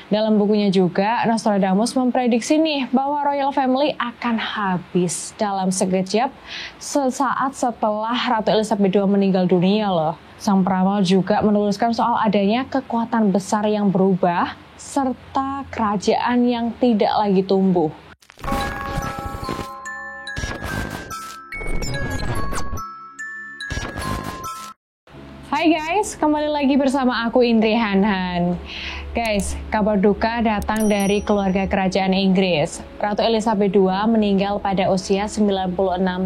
Dalam bukunya juga, Nostradamus memprediksi nih bahwa Royal Family akan habis dalam sekejap sesaat setelah Ratu Elizabeth II meninggal dunia loh. Sang peramal juga menuliskan soal adanya kekuatan besar yang berubah serta kerajaan yang tidak lagi tumbuh. Hai guys, kembali lagi bersama aku Indri Hanhan. Guys, kabar duka datang dari keluarga kerajaan Inggris. Ratu Elizabeth II meninggal pada usia 96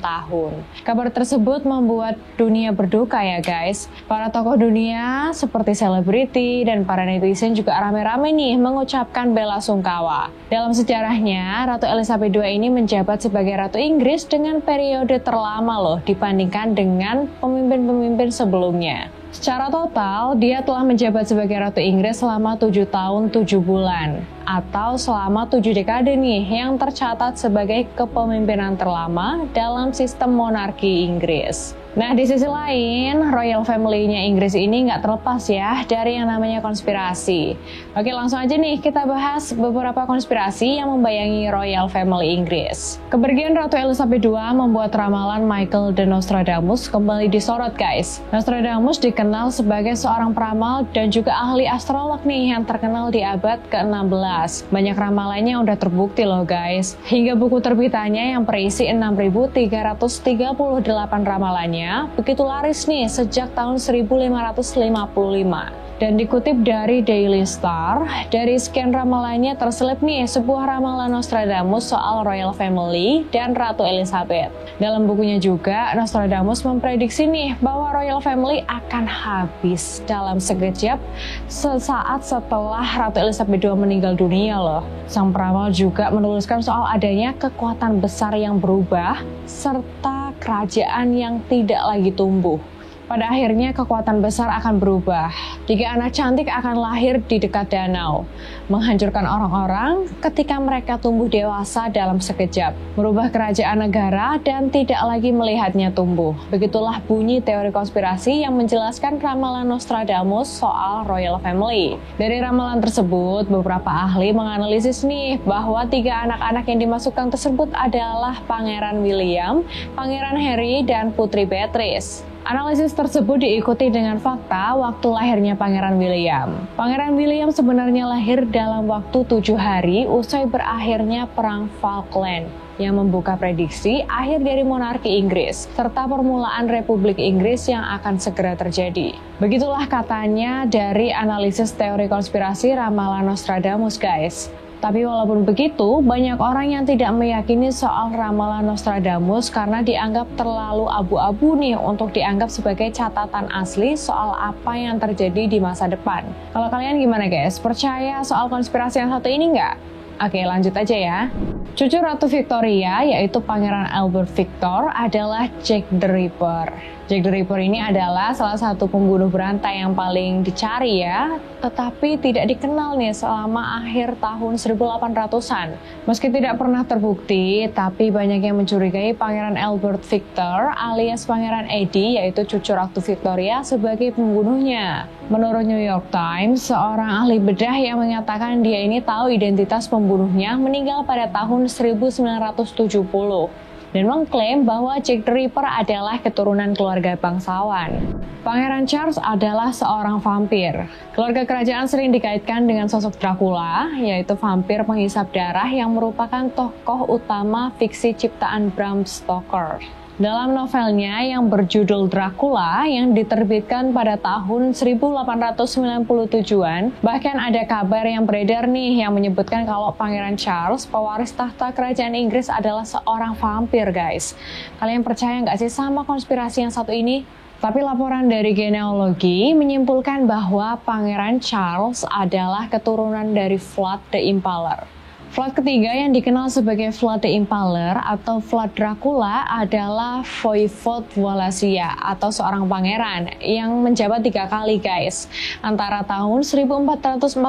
tahun. Kabar tersebut membuat dunia berduka ya guys. Para tokoh dunia seperti selebriti dan para netizen juga rame-rame nih mengucapkan bela sungkawa. Dalam sejarahnya, Ratu Elizabeth II ini menjabat sebagai Ratu Inggris dengan periode terlama loh dibandingkan dengan pemimpin-pemimpin sebelumnya. Secara total, dia telah menjabat sebagai Ratu Inggris selama 7 tahun 7 bulan atau selama 7 dekade nih yang tercatat sebagai kepemimpinan terlama dalam sistem monarki Inggris. Nah, di sisi lain, Royal Family-nya Inggris ini nggak terlepas ya dari yang namanya konspirasi. Oke, langsung aja nih kita bahas beberapa konspirasi yang membayangi Royal Family Inggris. Kepergian Ratu Elizabeth II membuat ramalan Michael de Nostradamus kembali disorot guys. Nostradamus dikenal sebagai seorang peramal dan juga ahli astrolog nih yang terkenal di abad ke-16. Banyak ramalannya udah terbukti loh guys. Hingga buku terbitannya yang berisi 6.338 ramalannya begitu laris nih sejak tahun 1555. Dan dikutip dari Daily Star, dari sekian ramalannya terselip nih sebuah ramalan Nostradamus soal Royal Family dan Ratu Elizabeth. Dalam bukunya juga, Nostradamus memprediksi nih bahwa Royal Family akan habis dalam sekejap sesaat setelah Ratu Elizabeth II meninggal dunia loh. Sang peramal juga menuliskan soal adanya kekuatan besar yang berubah serta kerajaan yang tidak lagi tumbuh. Pada akhirnya kekuatan besar akan berubah. 3 anak cantik akan lahir di dekat danau, menghancurkan orang-orang ketika mereka tumbuh dewasa dalam sekejap, merubah kerajaan negara dan tidak lagi melihatnya tumbuh. Begitulah bunyi teori konspirasi yang menjelaskan ramalan Nostradamus soal Royal Family. Dari ramalan tersebut, beberapa ahli menganalisis nih bahwa 3 anak-anak yang dimasukkan tersebut adalah Pangeran William, Pangeran Harry, dan Putri Beatrice. Analisis tersebut diikuti dengan fakta waktu lahirnya Pangeran William. Pangeran William sebenarnya lahir dalam waktu 7 hari usai berakhirnya Perang Falkland yang membuka prediksi akhir dari monarki Inggris serta permulaan Republik Inggris yang akan segera terjadi. Begitulah katanya dari analisis teori konspirasi ramalan Nostradamus guys. Tapi walaupun begitu, banyak orang yang tidak meyakini soal ramalan Nostradamus karena dianggap terlalu abu-abu nih untuk dianggap sebagai catatan asli soal apa yang terjadi di masa depan. Kalau kalian gimana guys? Percaya soal konspirasi yang satu ini nggak? Oke, lanjut aja ya. Cucu Ratu Victoria, yaitu Pangeran Albert Victor, adalah Jack the Ripper. Jack the Ripper ini adalah salah satu pembunuh berantai yang paling dicari ya, tetapi tidak dikenal nih selama akhir tahun 1800-an. Meski tidak pernah terbukti, tapi banyak yang mencurigai Pangeran Albert Victor alias Pangeran Eddie, yaitu cucu Ratu Victoria, sebagai pembunuhnya. Menurut New York Times, seorang ahli bedah yang menyatakan dia ini tahu identitas pembunuhnya meninggal pada tahun 1970. Dan mengklaim bahwa Jack the Ripper adalah keturunan keluarga bangsawan. Pangeran Charles adalah seorang vampir. Keluarga kerajaan sering dikaitkan dengan sosok Dracula, yaitu vampir penghisap darah yang merupakan tokoh utama fiksi ciptaan Bram Stoker. Dalam novelnya yang berjudul Dracula yang diterbitkan pada tahun 1897-an, bahkan ada kabar yang beredar nih yang menyebutkan kalau Pangeran Charles, pewaris tahta kerajaan Inggris, adalah seorang vampir guys. Kalian percaya nggak sih sama konspirasi yang satu ini? Tapi laporan dari genealogi menyimpulkan bahwa Pangeran Charles adalah keturunan dari Vlad the Impaler. Vlad ketiga yang dikenal sebagai Vlad the Impaler atau Vlad Dracula adalah Voivod Wallachia atau seorang pangeran yang menjabat 3 kali guys, antara tahun 1448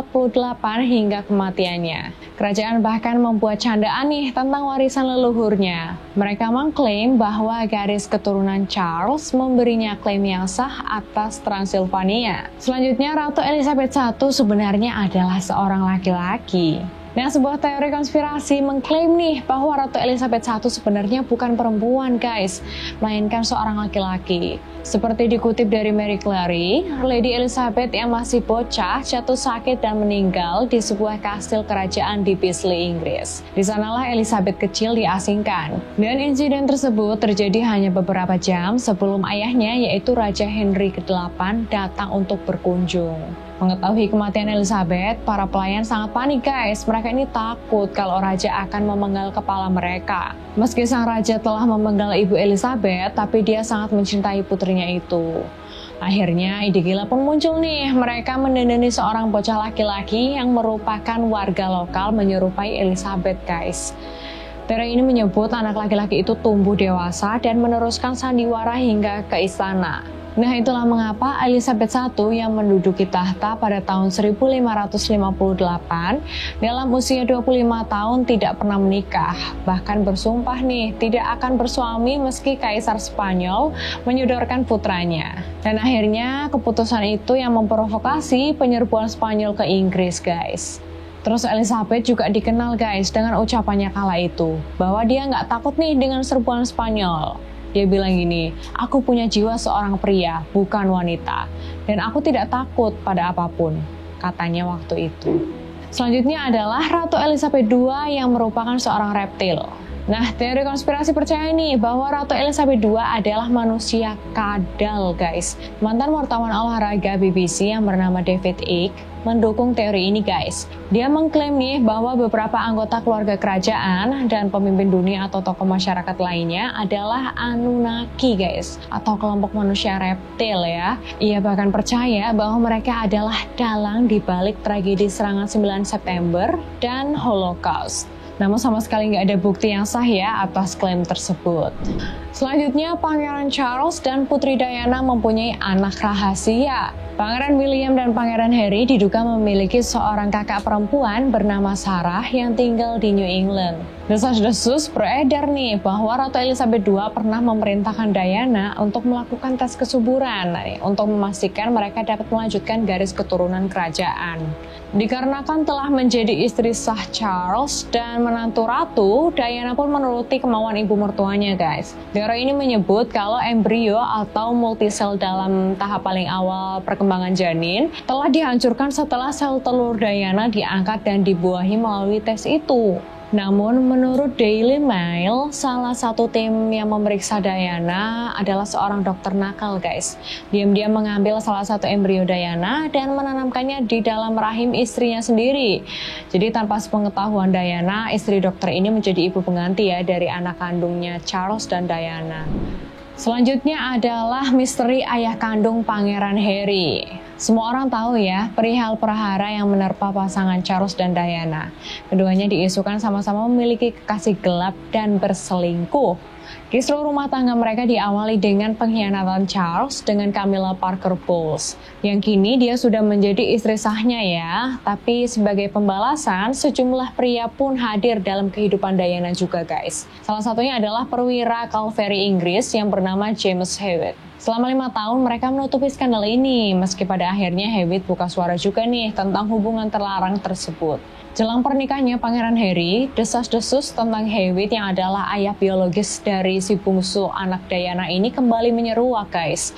hingga kematiannya. Kerajaan bahkan membuat candaan nih tentang warisan leluhurnya. Mereka mengklaim bahwa garis keturunan Charles memberinya klaim yang sah atas Transilvania. Selanjutnya, Ratu Elizabeth I sebenarnya adalah seorang laki-laki. Nah, sebuah teori konspirasi mengklaim nih bahwa Ratu Elizabeth I sebenarnya bukan perempuan guys, melainkan seorang laki-laki. Seperti dikutip dari Marie Claire, Lady Elizabeth yang masih bocah jatuh sakit dan meninggal di sebuah kastil kerajaan di Paisley, Inggris. Di sanalah Elizabeth kecil diasingkan. Dan insiden tersebut terjadi hanya beberapa jam sebelum ayahnya yaitu Raja Henry VIII datang untuk berkunjung. Mengetahui kematian Elizabeth, para pelayan sangat panik guys. Mereka ini takut kalau raja akan memenggal kepala mereka. Meski sang raja telah memenggal ibu Elizabeth, tapi dia sangat mencintai putrinya itu. Akhirnya ide gila pun muncul nih. Mereka mendandani seorang bocah laki-laki yang merupakan warga lokal menyerupai Elizabeth guys. Teori ini menyebut anak laki-laki itu tumbuh dewasa dan meneruskan sandiwara hingga ke istana. Nah, itulah mengapa Elizabeth I yang menduduki tahta pada tahun 1558 dalam usia 25 tahun tidak pernah menikah. Bahkan bersumpah nih tidak akan bersuami meski Kaisar Spanyol menyodorkan putranya. Dan akhirnya keputusan itu yang memprovokasi penyerbuan Spanyol ke Inggris guys. Terus Elizabeth juga dikenal guys dengan ucapannya kala itu bahwa dia nggak takut nih dengan serbuan Spanyol. Dia bilang gini, aku punya jiwa seorang pria, bukan wanita. Dan aku tidak takut pada apapun, katanya waktu itu. Selanjutnya adalah Ratu Elizabeth II yang merupakan seorang reptil. Nah, teori konspirasi percaya nih bahwa Ratu Elizabeth II adalah manusia kadal guys. Mantan wartawan olahraga BBC yang bernama David Icke mendukung teori ini guys. Dia mengklaim nih bahwa beberapa anggota keluarga kerajaan dan pemimpin dunia atau tokoh masyarakat lainnya adalah Anunnaki guys, atau kelompok manusia reptil ya. Ia bahkan percaya bahwa mereka adalah dalang di balik tragedi serangan 9 September dan Holocaust. Namun sama sekali nggak ada bukti yang sah ya atas klaim tersebut. Selanjutnya, Pangeran Charles dan Putri Diana mempunyai anak rahasia. Pangeran William dan Pangeran Harry diduga memiliki seorang kakak perempuan bernama Sarah yang tinggal di New England. Desas-desus beredar nih bahwa Ratu Elizabeth II pernah memerintahkan Diana untuk melakukan tes kesuburan untuk memastikan mereka dapat melanjutkan garis keturunan kerajaan. Dikarenakan telah menjadi istri sah Charles dan menantu ratu, Diana pun menuruti kemauan ibu mertuanya guys. Teori ini menyebut kalau embrio atau multisel dalam tahap paling awal perkembangan janin telah dihancurkan setelah sel telur Diana diangkat dan dibuahi melalui tes itu. Namun menurut Daily Mail, salah satu tim yang memeriksa Diana adalah seorang dokter nakal guys. Diam-diam mengambil salah satu embrio Diana dan menanamkannya di dalam rahim istrinya sendiri. Jadi tanpa sepengetahuan Diana, istri dokter ini menjadi ibu pengganti ya dari anak kandungnya Charles dan Diana. Selanjutnya adalah misteri ayah kandung Pangeran Harry. Semua orang tahu ya, perihal prahara yang menerpa pasangan Charles dan Diana. Keduanya diisukan sama-sama memiliki kekasih gelap dan berselingkuh. Kisruh rumah tangga mereka diawali dengan pengkhianatan Charles dengan Camilla Parker Bowles, yang kini dia sudah menjadi istri sahnya ya. Tapi sebagai pembalasan, sejumlah pria pun hadir dalam kehidupan Diana juga guys. Salah satunya adalah perwira Cavalry Inggris yang bernama James Hewitt. Selama 5 tahun mereka menutupi skandal ini, meski pada akhirnya Hewitt buka suara juga nih tentang hubungan terlarang tersebut. Jelang pernikahannya Pangeran Harry, desas-desus tentang Hewitt yang adalah ayah biologis dari si bungsu anak Diana ini kembali menyeruak guys.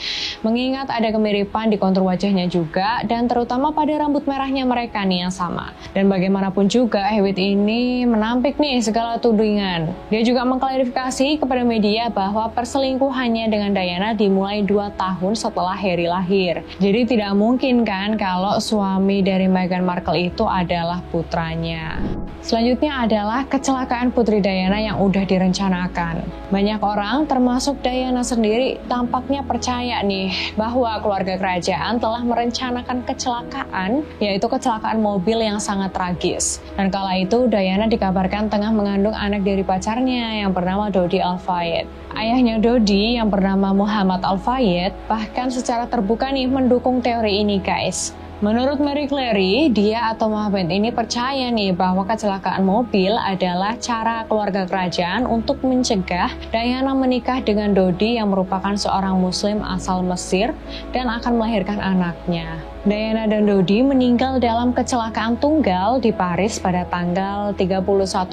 Mengingat ada kemiripan di kontur wajahnya juga, dan terutama pada rambut merahnya mereka nih yang sama. Dan bagaimanapun juga Hewitt ini menampik nih segala tudingan. Dia juga mengklarifikasi kepada media bahwa perselingkuhannya dengan Diana dimulai mulai 2 tahun setelah Harry lahir. Jadi tidak mungkin kan kalau suami dari Meghan Markle itu adalah putranya. Selanjutnya adalah kecelakaan Putri Diana yang udah direncanakan. Banyak orang, termasuk Diana sendiri, tampaknya percaya nih bahwa keluarga kerajaan telah merencanakan kecelakaan, yaitu kecelakaan mobil yang sangat tragis. Dan kala itu Diana dikabarkan tengah mengandung anak dari pacarnya yang bernama Dodi Al-Fayed. Ayahnya Dodi yang bernama Muhammad Al-Fayed bahkan secara terbuka nih mendukung teori ini guys. Menurut Marie Claire, dia atau Muhammad ini percaya nih bahwa kecelakaan mobil adalah cara keluarga kerajaan untuk mencegah Diana menikah dengan Dodi yang merupakan seorang muslim asal Mesir dan akan melahirkan anaknya. Diana dan Dodi meninggal dalam kecelakaan tunggal di Paris pada tanggal 31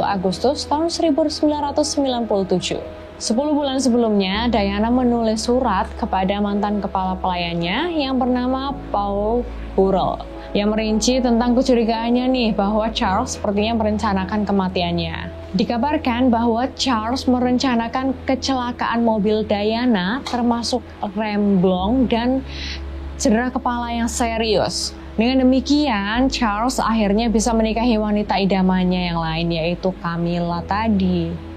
Agustus tahun 1997. 10 bulan sebelumnya, Diana menulis surat kepada mantan kepala pelayannya yang bernama Paul Burrell yang merinci tentang kecurigaannya nih bahwa Charles sepertinya merencanakan kematiannya. Dikabarkan bahwa Charles merencanakan kecelakaan mobil Diana termasuk remblong dan cedera kepala yang serius. Dengan demikian, Charles akhirnya bisa menikahi wanita idamannya yang lain yaitu Camilla tadi.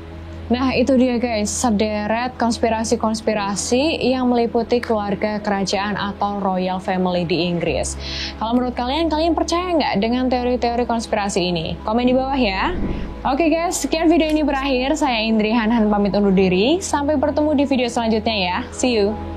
Nah itu dia guys, sederet konspirasi-konspirasi yang meliputi keluarga kerajaan atau royal family di Inggris. Kalau menurut kalian percaya nggak dengan teori-teori konspirasi ini? Komen di bawah ya. Oke guys, sekian video ini berakhir. Saya Indri Hanhan pamit undur diri. Sampai bertemu di video selanjutnya ya. See you!